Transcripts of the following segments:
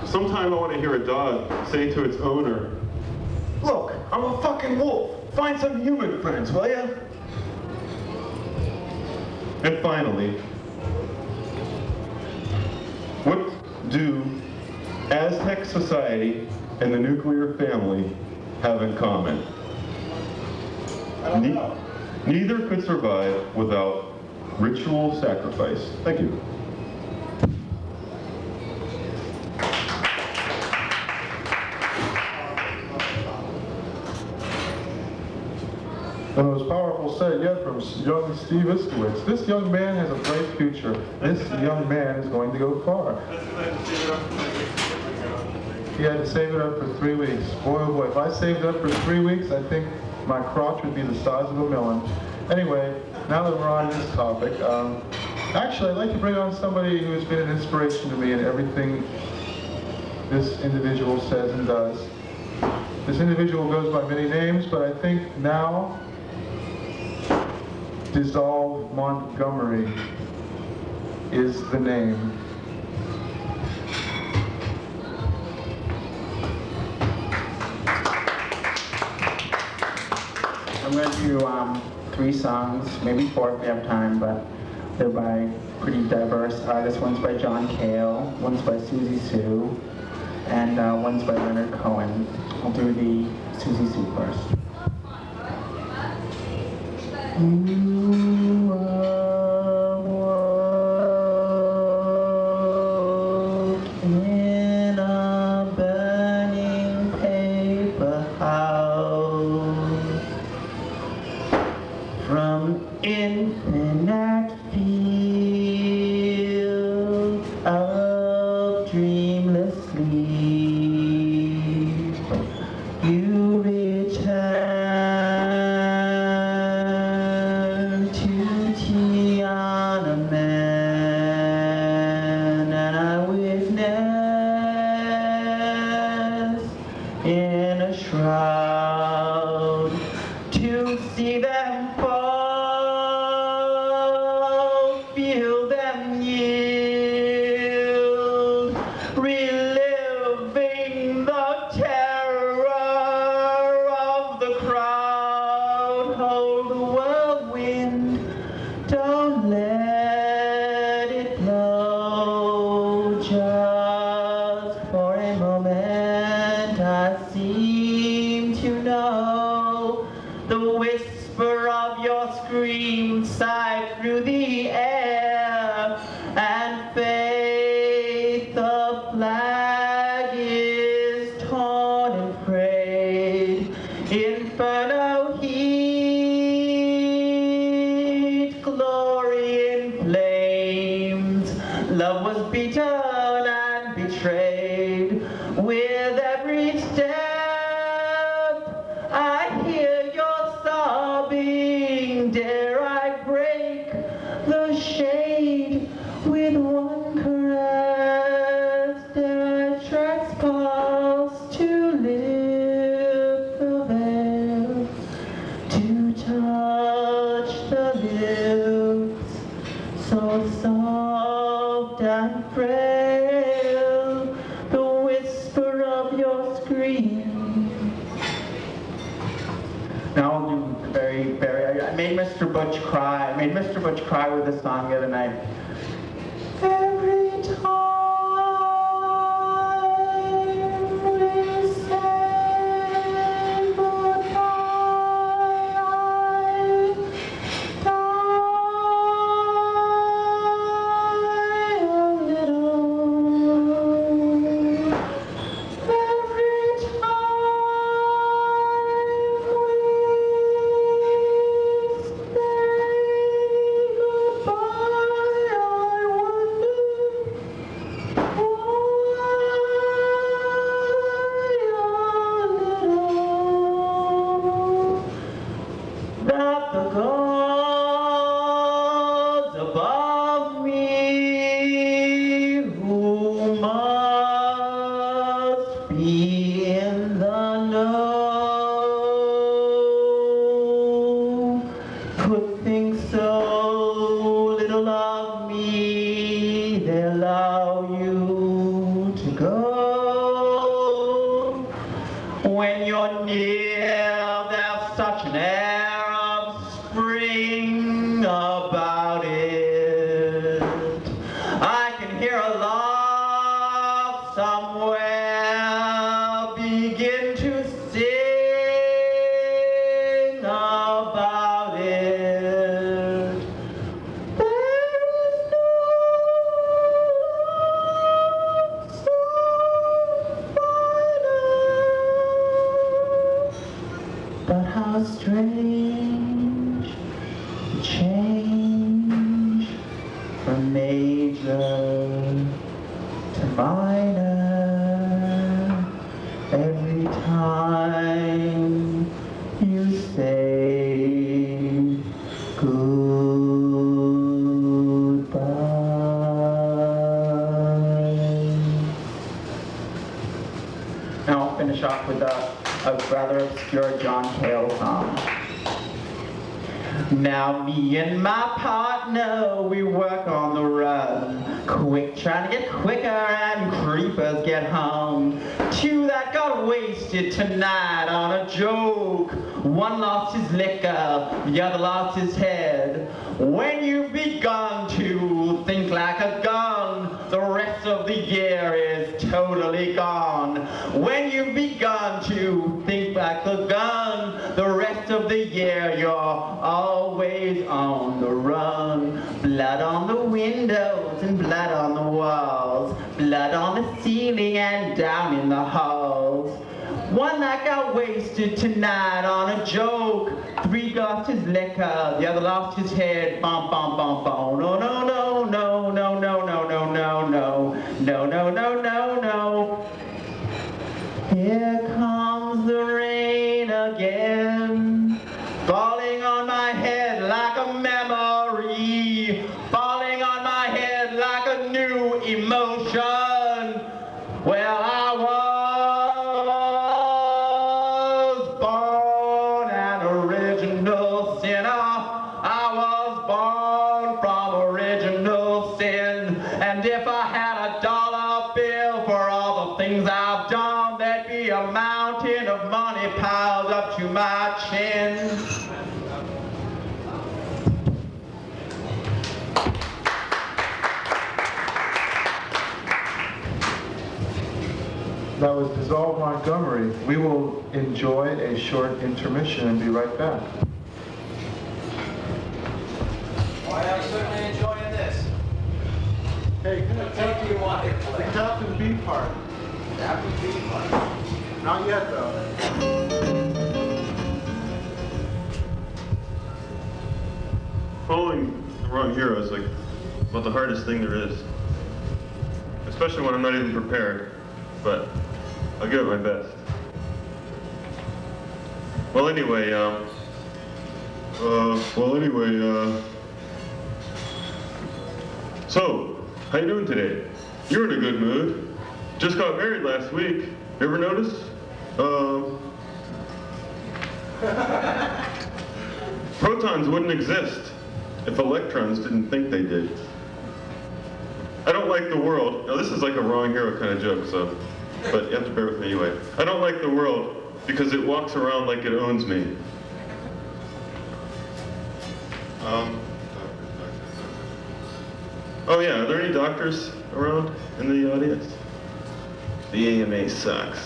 Sometime I want to hear a dog say to its owner, "Look, I'm a fucking wolf. Find some human friends, will ya?" And finally, what do Aztec society and the nuclear family have in common? I don't know. Neither could survive without ritual sacrifice. Thank you. The most powerful set yet from young Steve Iskovitz. This young man has a bright future. This young man is going to go far. He had to save it up for 3 weeks. Boy, oh boy, if I saved up for 3 weeks, I think my crotch would be the size of a melon. Anyway, now that we're on this topic, actually I'd like to bring on somebody who has been an inspiration to me in everything this individual says and does. This individual goes by many names, but I think now Desolve Montgomery is the name. I'm going to do 3 songs, maybe 4 if we have time, but they're by pretty diverse artists. One's by John Cale, one's by Susie Sue, and one's by Leonard Cohen. I'll do the Susie Sue first. You are woke in a burning paper house from infinite fields of dreamless sleep. You return to Tiananmen, and I witness in a shroud to see them fall, feel them yield, reliving the terror of the crowd. Hold the whirlwind, don't let it blow. Just for a moment I seem to know the whisper of your scream sigh through the air, and faith, the flag is torn and frayed. Inferno heat, glory in flames. Love was beaten and betrayed. With every step I hear your sobbing. Dare I break the shade with one caress? Dare I trespass to lift the veil, to touch the lips so soft and frail, the whisper of your scream? Now I'll do I made Mr. Butch cry. I made Mr. Butch cry with this song the other night. Every time we say goodbye, I die a little. Every time we that the gods above me, who must be in the know, could think so little of me, they allow you to spring about it. I can hear a laugh somewhere begin to sing about it. There is no love so final, but how strange the change from major to minor every time you say goodbye. Now I'll finish off with a rather obscure John Cale song. Now me and my partner, we work on the run, quick, trying to get quicker and creepers get hung. Two that got wasted tonight on a joke. One lost his liquor, the other lost his head. When you've begun to think like a gun, the rest of the year is totally gone. When you've begun to think like a gun, the rest of the year you're always on the run. Blood on the windows and blood on the walls, blood on the ceiling and down in the halls. One that got wasted tonight on a joke. Three lost his liquor, the other lost his head. Bum bum bum bum. No no no no no no no no no no no no no no no. Here comes the rain again, falling on my head like a memory, falling on my head like a new emotion. Well, I was born an original sinner. I was born from original sin. And if I had a dollar bill for all the things I've done, there'd be a mountain of money piled up to my chin. That was Desolve, Montgomery. We will enjoy a short intermission and be right back. Well, I'm certainly enjoying this. Hey, What take do you want to play? the Captain B part. Captain B part. Not yet, though. Following the wrong hero is like about the hardest thing there is. Especially when I'm not even prepared. But I'll give it my best. Well anyway, so, how you doing today? You're in a good mood. Just got married last week. You ever notice? Protons wouldn't exist if electrons didn't think they did. I don't like the world. Now this is like a wrong hero kind of joke, so, but you have to bear with me anyway. I don't like the world because it walks around like it owns me. Oh yeah, are there any doctors around in the audience? The AMA sucks.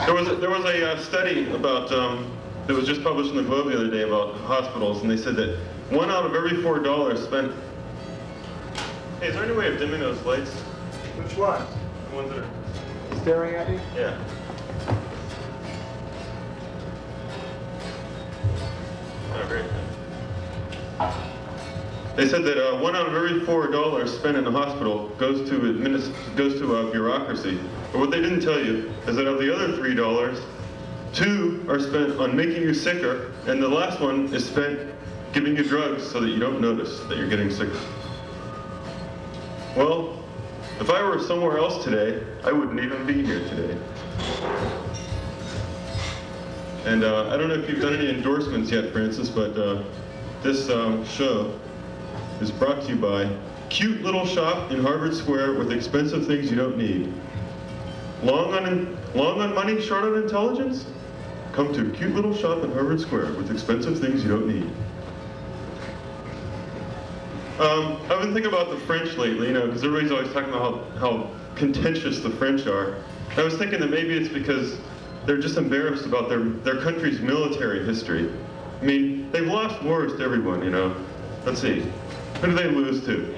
There was a study about that was just published in the Globe the other day about hospitals, and they said that 1 out of every $4 spent. Hey, is there any way of dimming those lights? Which one? The ones that are. Staring at you? Yeah. Oh, great. They said that 1 out of every $4 spent in the hospital goes to bureaucracy. But what they didn't tell you is that of the other $3, 2 are spent on making you sicker, and the last one is spent giving you drugs so that you don't notice that you're getting sicker. Well, if I were somewhere else today, I wouldn't even be here today. And I don't know if you've done any endorsements yet, Francis, but this show is brought to you by cute little shop in Harvard Square with expensive things you don't need. Long on money, short on intelligence? come to a cute little shop in Harvard Square with expensive things you don't need. I've been thinking about the French lately, because everybody's always talking about how contentious the French are. I was thinking that maybe it's because they're just embarrassed about their country's military history. I mean, they've lost wars to everyone, Let's see. Who do they lose to?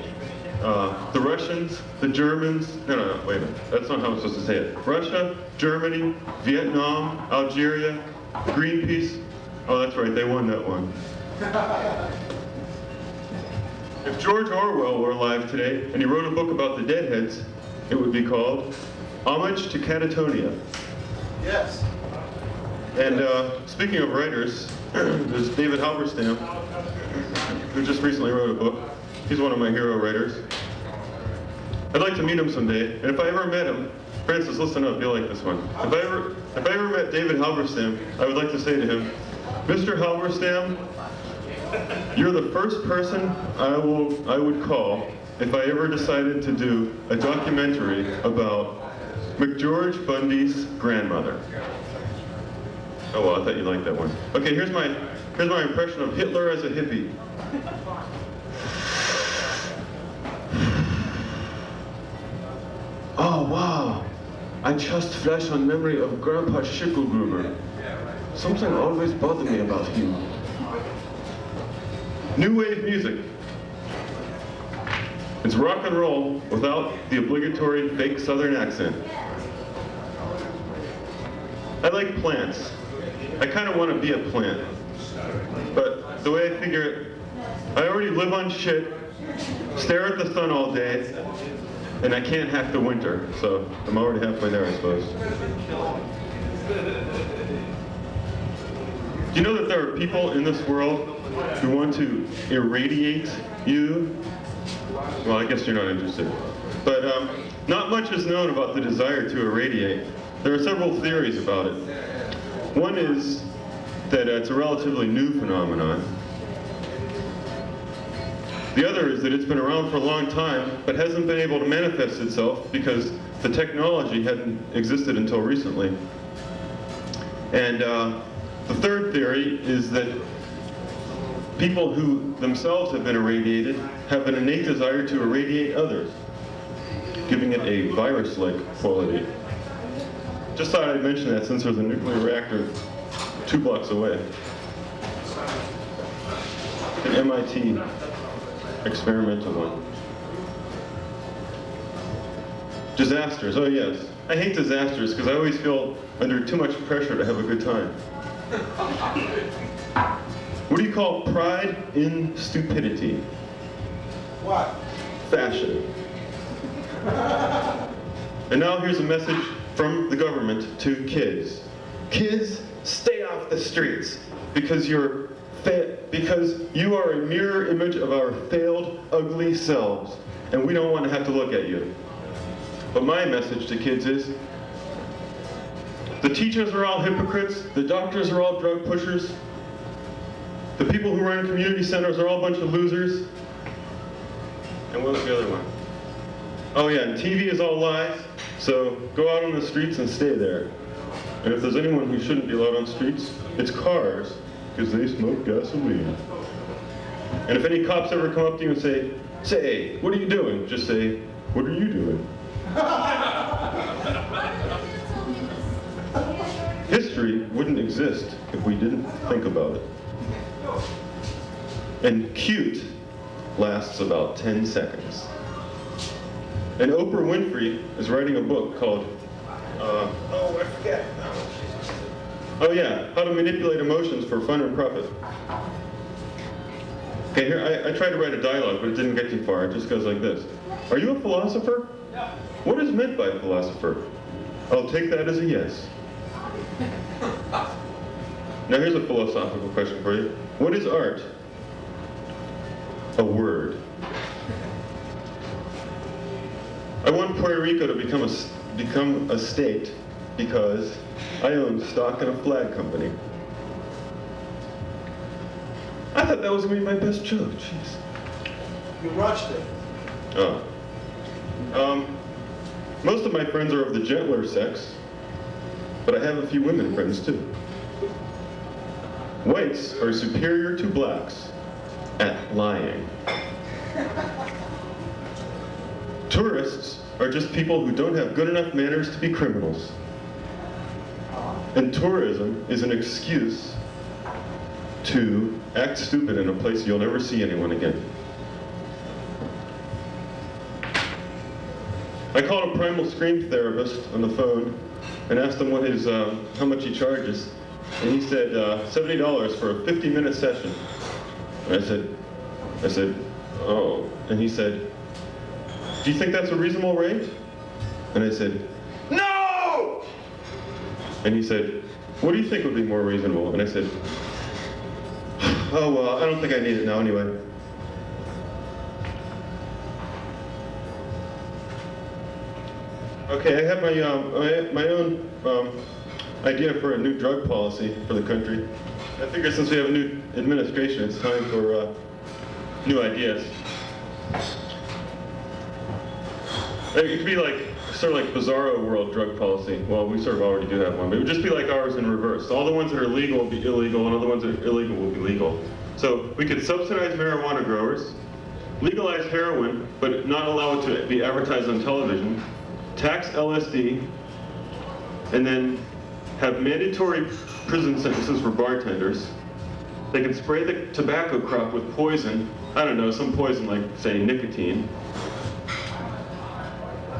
The Russians, the Germans, no, wait a minute. That's not how I'm supposed to say it. Russia, Germany, Vietnam, Algeria, Greenpeace. Oh, that's right, they won that one. If George Orwell were alive today and he wrote a book about the Deadheads, it would be called Homage to Catatonia. Yes. And speaking of writers, there's David Halberstam, who just recently wrote a book. He's one of my hero writers. I'd like to meet him someday, and if I ever met him, Francis, listen up, you'll like this one. If I ever met David Halberstam, I would like to say to him, Mr. Halberstam, you're the first person I would call if I ever decided to do a documentary about McGeorge Bundy's grandmother. Oh well, I thought you liked that one. Okay, here's my impression of Hitler as a hippie. Oh wow, I just flashed on memory of Grandpa Schickelgruber. Something always bothered me about him. New wave music. It's rock and roll without the obligatory fake southern accent. I like plants. I kind of want to be a plant. But the way I figure it, I already live on shit, stare at the sun all day, and I can't hack the winter, so I'm already halfway there, I suppose. Do you know that there are people in this world who want to irradiate you? Well, I guess you're not interested. But not much is known about the desire to irradiate. There are several theories about it. One is that it's a relatively new phenomenon. The other is that it's been around for a long time, but hasn't been able to manifest itself because the technology hadn't existed until recently. And the third theory is that people who themselves have been irradiated have an innate desire to irradiate others, giving it a virus-like quality. Just thought I'd mention that since there's a nuclear reactor 2 blocks away. An MIT experimental one. Disasters, oh yes. I hate disasters because I always feel under too much pressure to have a good time. What do you call pride in stupidity? What? Fashion. And now here's a message from the government to kids. Kids, stay off the streets because you are a mirror image of our failed, ugly selves, and we don't want to have to look at you. But my message to kids is, the teachers are all hypocrites, the doctors are all drug pushers, the people who run community centers are all a bunch of losers, and what was the other one? Oh yeah, and TV is all lies, so go out on the streets and stay there. And if there's anyone who shouldn't be allowed on streets, it's cars, because they smoke gasoline. And if any cops ever come up to you and say, what are you doing? Just say, what are you doing? History wouldn't exist if we didn't think about it. And cute lasts about 10 seconds. And Oprah Winfrey is writing a book called, I forget. Oh yeah, How to Manipulate Emotions for Fun and Profit. Okay, here, I tried to write a dialogue, but it didn't get too far. It just goes like this. Are you a philosopher? No. What is meant by a philosopher? I'll take that as a yes. Now here's a philosophical question for you. What is art? A word. I want Puerto Rico to become a state because I own stock in a flag company. I thought that was going to be my best joke, jeez. You rushed it. Oh. Most of my friends are of the gentler sex, but I have a few women friends too. Whites are superior to blacks at lying. Tourists are just people who don't have good enough manners to be criminals. And tourism is an excuse to act stupid in a place you'll never see anyone again. I called a primal scream therapist on the phone and asked him what his, how much he charges. And he said $70 for a 50-minute session. And I said, oh. And he said, do you think that's a reasonable rate? And I said, no! And he said, what do you think would be more reasonable? And I said, oh, well, I don't think I need it now anyway. Okay, I have my own idea for a new drug policy for the country. I figure since we have a new administration, it's time for new ideas. It could be like, sort of like Bizarro World drug policy. Well, we sort of already do have one, but it would just be like ours in reverse. All the ones that are legal will be illegal, and all the ones that are illegal will be legal. So we could subsidize marijuana growers, legalize heroin, but not allow it to be advertised on television, tax LSD, and then have mandatory prison sentences for bartenders. They could spray the tobacco crop with poison, I don't know, some poison like, say, nicotine.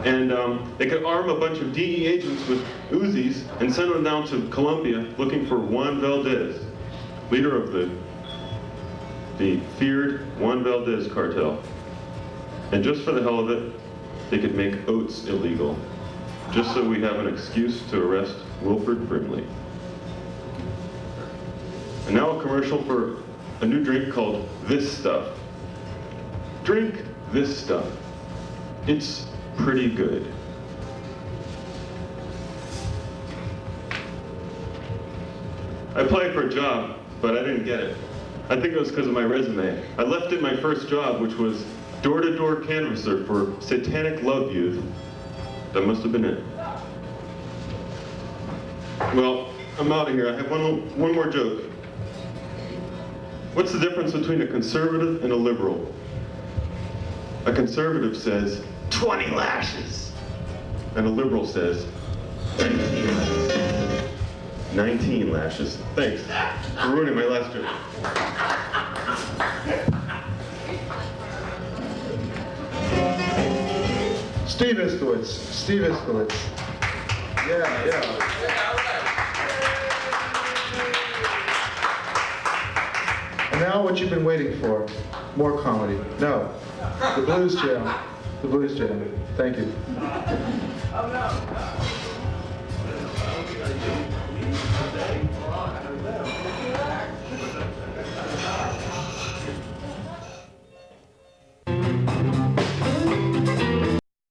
And they could arm a bunch of DE agents with Uzis and send them down to Colombia looking for Juan Valdez, leader of the feared Juan Valdez cartel. And just for the hell of it, they could make oats illegal, just so we have an excuse to arrest Wilford Brimley. And now a commercial for a new drink called This Stuff. Drink this stuff. It's pretty good. I applied for a job, but I didn't get it. I think it was because of my resume. I left it my first job, which was door-to-door canvasser for Satanic Love Youth. That must have been it. Well, I'm out of here. I have one more joke. What's the difference between a conservative and a liberal? A conservative says, 20 lashes. And a liberal says, 19 lashes. 19 lashes. Thanks for ruining my last joke. Steve Iskovitz. Yeah. And now what you've been waiting for, more comedy. No, the Blues Jam. The Blues Jam. Thank you.